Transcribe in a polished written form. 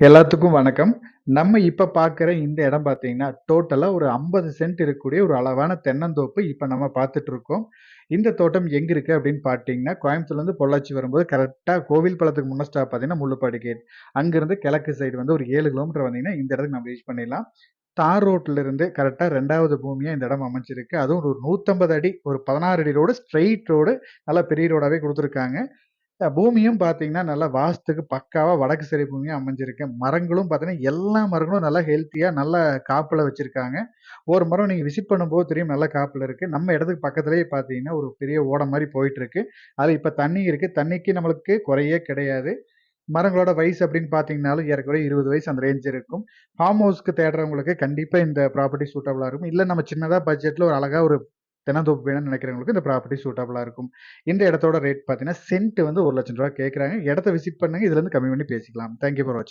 எல்லாத்துக்கும் வணக்கம். நம்ம இப்ப பார்க்குற இந்த இடம் பார்த்தீங்கன்னா, டோட்டலா ஒரு 50 சென்ட் இருக்கக்கூடிய ஒரு அளவான தென்னந்தோப்பு இப்ப நம்ம பார்த்துட்டு இருக்கோம். இந்த தோட்டம் எங்க இருக்கு அப்படின்னு பார்த்தீங்கன்னா, கோயம்புத்தூர்லேருந்து பொள்ளாச்சி வரும்போது கரெக்ட்டா கோவில் பாலத்துக்கு முன்ன ஸ்டாப் பார்த்தீங்கன்னா, முள்ளுப்பாடி கேட். அங்கிருந்து கிழக்கு சைடு வந்து ஒரு 7 கிலோமீட்டர் வந்தீங்கன்னா, இந்த இடத்துக்கு நம்ம ரீச் பண்ணிடலாம். தார் ரோட்ல இருந்து கரெக்ட்டா 2வது பூமியா இந்த இடம் அமைஞ்சிருக்கு. அதுவும் ஒரு 150 அடி, ஒரு 16 அடி ரோடு, ஸ்ட்ரெய்ட் ரோடு. நல்லா பெரிய ரோடாவே குடுத்துருக்காங்க. பூமியும் பார்த்தீங்கன்னா, நல்லா வாஸ்துக்கு பக்காவா வடக்கு சரி பூமியா அமைஞ்சிருக்கு. மரங்களும் பார்த்தீங்கன்னா, எல்லா மரங்களும் நல்லா ஹெல்த்தியா நல்ல காப்புல வச்சிருக்காங்க. ஒரு மரம் நீங்க விசிட் பண்ணும்போது தெரியும் நல்ல காப்புல இருக்கு. நம்ம இடத்துக்கு பக்கத்திலேயே பார்த்தீங்கன்னா, ஒரு பெரிய ஓடை மாரி போயிட்டுருக்கு. அதுல இப்ப தண்ணி இருக்கு. தண்ணிக்கு நம்மளுக்கு குறையே கிடையாது. மரங்களோட வயசு அப்படின்னு பார்த்தீங்கன்னாலும் ஏறக்குறைய 20 வயசு அந்த ரேஞ்ச் இருக்கும். ஃபார்ம் ஹவுஸ்க்கு தேடுறவங்களுக்கு கண்டிப்பா இந்த ப்ராப்பர்ட்டி சூட்டபிளா இருக்கும். இல்ல நம்ம சின்னதா பட்ஜெட்ல ஒரு அழகா ஒரு தென்னந்தோப்பு வேணும்னு நினைக்கிறவங்களுக்கு இந்த ப்ராப்பர்ட்டி சூட்டபிளா இருக்கும். இந்த இடத்தோட ரேட் பார்த்தீங்கன்னா, சென்ட் வந்து ரூ. 1,00,000 கேட்குறாங்க. இடத்த விசிட் பண்ணுங்க. இதுலருந்து கம்மி பண்ணி பேசிக்கலாம். தேங்க் யூ ஃபார் வாட்சிங்.